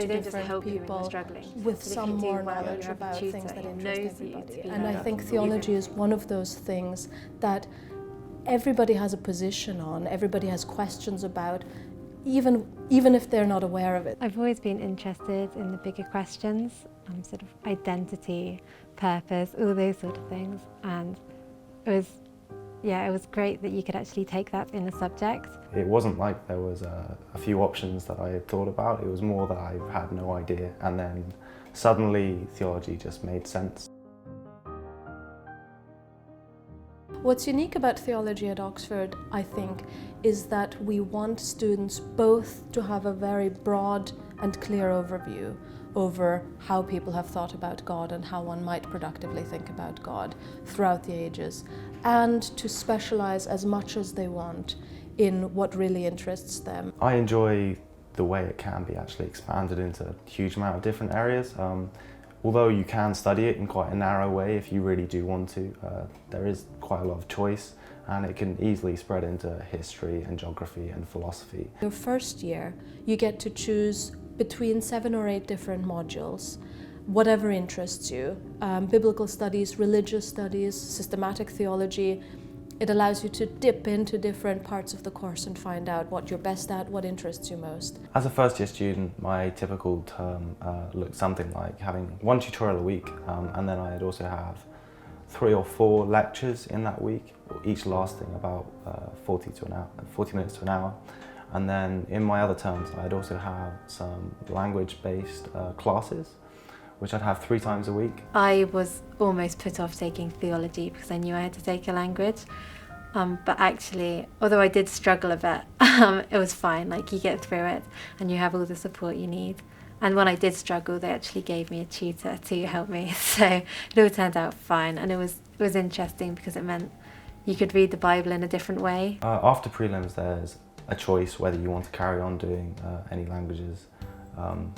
to don't just different help you when people you're struggling. with But if some you do more well, knowledge you have a about tutor things that who interest knows you to everybody. be And I better. think theology is one of those things that everybody has a position on, everybody has questions about, even if they're not aware of it. I've always been interested in the bigger questions, sort of identity, purpose, all those sort of things. And it was great that you could actually take that in a subject. It wasn't like there was a few options that I had thought about. It was more that I had no idea, and then suddenly theology just made sense. What's unique about theology at Oxford, I think, is that we want students both to have a very broad and clear overview over how people have thought about God and how one might productively think about God throughout the ages, and to specialize as much as they want in what really interests them. I enjoy the way it can be actually expanded into a huge amount of different areas. Although you can study it in quite a narrow way if you really do want to, there is quite a lot of choice, and it can easily spread into history and geography and philosophy. Your first year, you get to choose between 7 or 8 different modules, whatever interests you. Biblical studies, religious studies, systematic theology. It allows you to dip into different parts of the course and find out what you're best at, what interests you most. As a first year student, my typical term looked something like having 1 tutorial a week, and then I'd also have 3 or 4 lectures in that week, each lasting about 40 minutes to an hour. And then in my other terms, I'd also have some language-based classes, which I'd have 3 times a week. I was almost put off taking theology because I knew I had to take a language. But actually, although I did struggle a bit, it was fine. Like, you get through it and you have all the support you need. And when I did struggle, they actually gave me a tutor to help me. So it all turned out fine. And it was interesting because it meant you could read the Bible in a different way. After prelims, there's a choice whether you want to carry on doing any languages.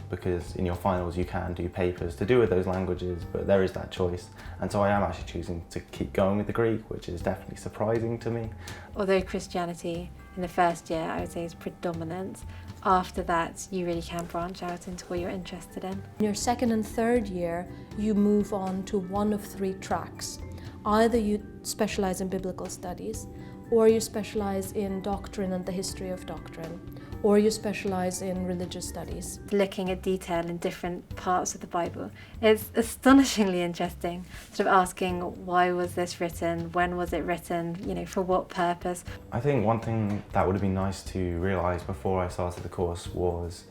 Because in your finals you can do papers to do with those languages, but there is that choice. And so I am actually choosing to keep going with the Greek, which is definitely surprising to me. Although Christianity in the first year I would say is predominant, after that you really can branch out into what you're interested in. In your second and third year, you move on to one of 3 tracks. Either you specialize in biblical studies, or you specialize in doctrine and the history of doctrine, or you specialize in religious studies. Looking at detail in different parts of the Bible, it's astonishingly interesting, sort of asking why was this written, when was it written, for what purpose. I think one thing that would have been nice to realise before I started the course was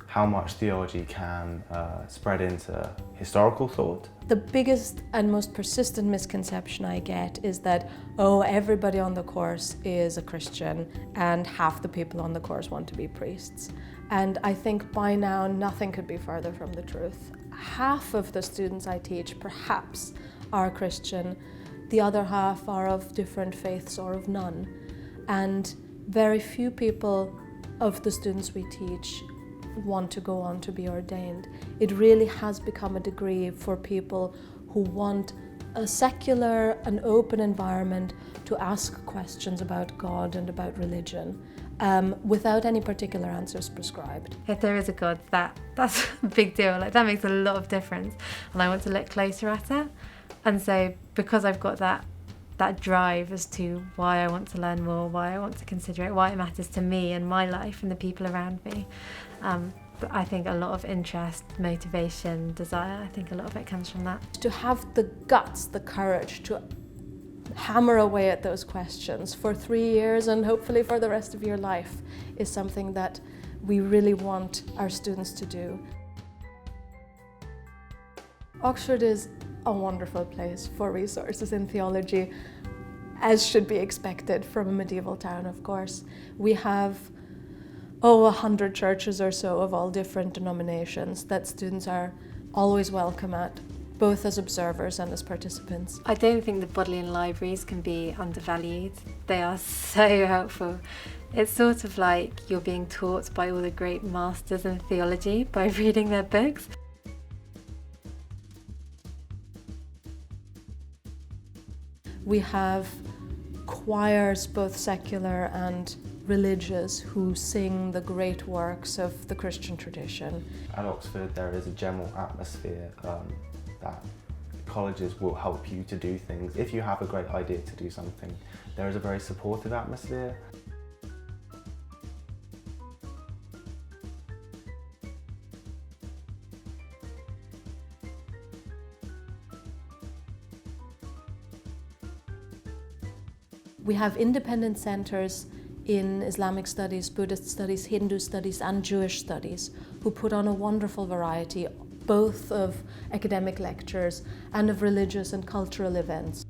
how much theology can spread into historical thought. The biggest and most persistent misconception I get is that, everybody on the course is a Christian and half the people on the course want to be priests. And I think by now nothing could be further from the truth. Half of the students I teach perhaps are Christian, the other half are of different faiths or of none. And very few people of the students we teach want to go on to be ordained. It really has become a degree for people who want a secular and open environment to ask questions about God and about religion without any particular answers prescribed. If there is a God, that's a big deal. Like, that makes a lot of difference, and I want to look closer at it. And so because I've got that drive as to why I want to learn more, why I want to consider it, why it matters to me and my life and the people around me. But I think a lot of interest, motivation, desire, I think a lot of it comes from that. To have the guts, the courage to hammer away at those questions for 3 years and hopefully for the rest of your life is something that we really want our students to do. Oxford is a wonderful place for resources in theology, as should be expected from a medieval town, of course. We have 100 churches or so of all different denominations that students are always welcome at, both as observers and as participants. I don't think the Bodleian libraries can be undervalued. They are so helpful. It's sort of like you're being taught by all the great masters in theology by reading their books. We have choirs, both secular and religious who sing the great works of the Christian tradition. At Oxford there is a general atmosphere that colleges will help you to do things. If you have a great idea to do something, there is a very supportive atmosphere. We have independent centres in Islamic studies, Buddhist studies, Hindu studies and Jewish studies who put on a wonderful variety both of academic lectures and of religious and cultural events.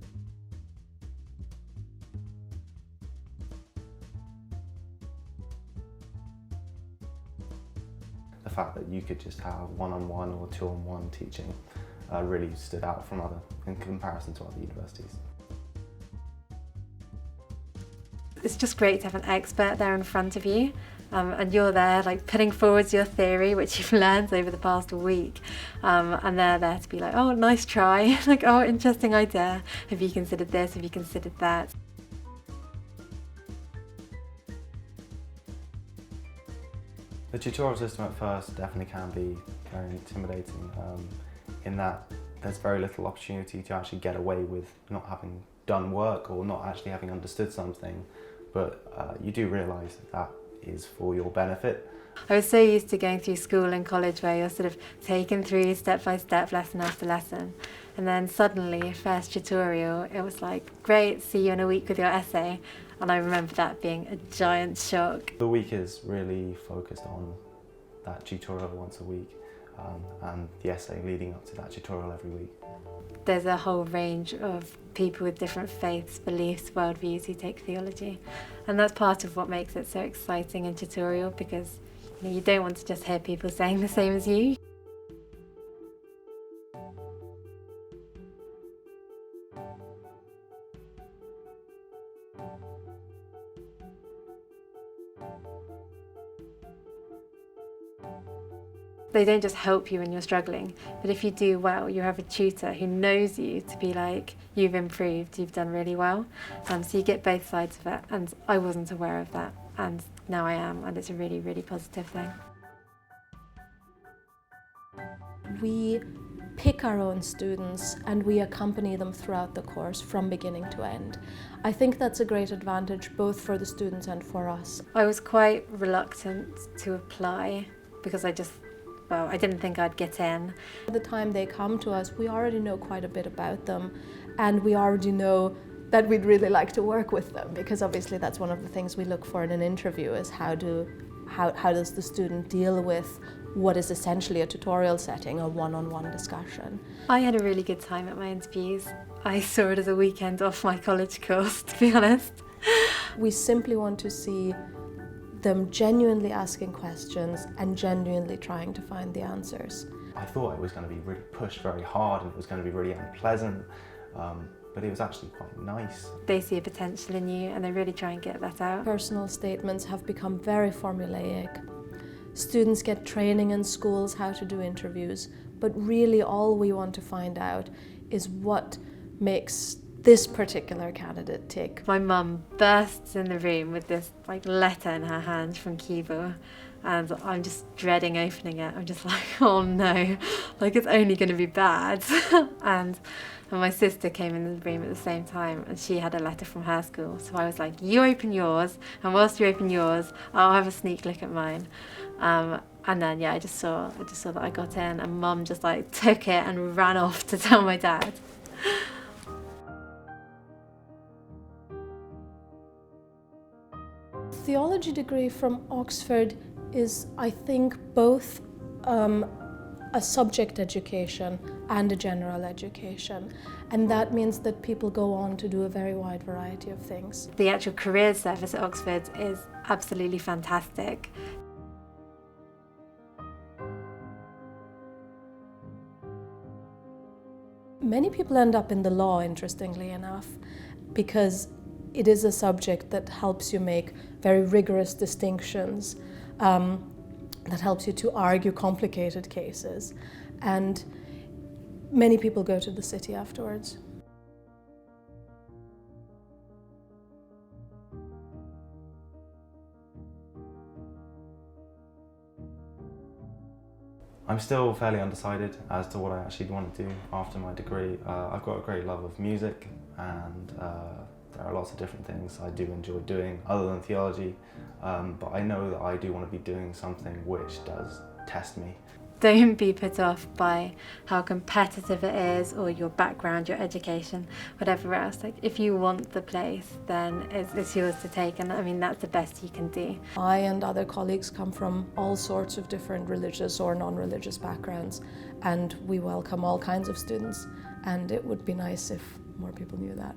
The fact that you could just have one-on-one or two-on-one teaching really stood out from in comparison to other universities. It's just great to have an expert there in front of you, and you're there like putting forward your theory which you've learned over the past week, and they're there to be like, oh, nice try, like, oh, interesting idea, have you considered this, have you considered that? The tutorial system at first definitely can be very intimidating in that there's very little opportunity to actually get away with not having done work or not actually having understood something, but you do realise that is for your benefit. I was so used to going through school and college where you're sort of taken through step by step, lesson after lesson, and then suddenly first tutorial it was like, great, see you in a week with your essay, and I remember that being a giant shock. The week is really focused on that tutorial once a week and the essay leading up to that tutorial every week. There's a whole range of people with different faiths, beliefs, worldviews who take theology, and that's part of what makes it so exciting in tutorial, because you don't want to just hear people saying the same as you. They don't just help you when you're struggling, but if you do well, you have a tutor who knows you to be like, you've improved, you've done really well. So you get both sides of it, and I wasn't aware of that, and now I am, and it's a really, really positive thing. We pick our own students and we accompany them throughout the course from beginning to end. I think that's a great advantage both for the students and for us. I was quite reluctant to apply because I didn't think I'd get in. By the time they come to us, we already know quite a bit about them, and we already know that we'd really like to work with them, because obviously that's one of the things we look for in an interview, is how does the student deal with what is essentially a tutorial setting, a one-on-one discussion. I had a really good time at my interviews. I saw it as a weekend off my college course, to be honest. We simply want to see them genuinely asking questions and genuinely trying to find the answers. I thought it was going to be really pushed very hard and it was going to be really unpleasant, but it was actually quite nice. They see a potential in you and they really try and get that out. Personal statements have become very formulaic. Students get training in schools how to do interviews, but really all we want to find out is what makes this particular candidate tick. My mum bursts in the room with this letter in her hand from Kibo, and I'm just dreading opening it. I'm just like, oh no, it's only going to be bad. and my sister came in the room at the same time, and she had a letter from her school. So I was like, you open yours, and whilst you open yours, I'll have a sneak look at mine. And then I just saw that I got in, and Mum just took it and ran off to tell my dad. Theology degree from Oxford is, I think, both a subject education and a general education, and that means that people go on to do a very wide variety of things. The actual career service at Oxford is absolutely fantastic. Many people end up in the law, interestingly enough, because it is a subject that helps you make very rigorous distinctions, that helps you to argue complicated cases, and many people go to the city afterwards. I'm still fairly undecided as to what I actually want to do after my degree. I've got a great love of music, and there are lots of different things I do enjoy doing other than theology, but I know that I do want to be doing something which does test me. Don't be put off by how competitive it is, or your background, your education, whatever else. Like, if you want the place, then it's yours to take, and I mean that's the best you can do. I and other colleagues come from all sorts of different religious or non-religious backgrounds, and we welcome all kinds of students, and it would be nice if more people knew that.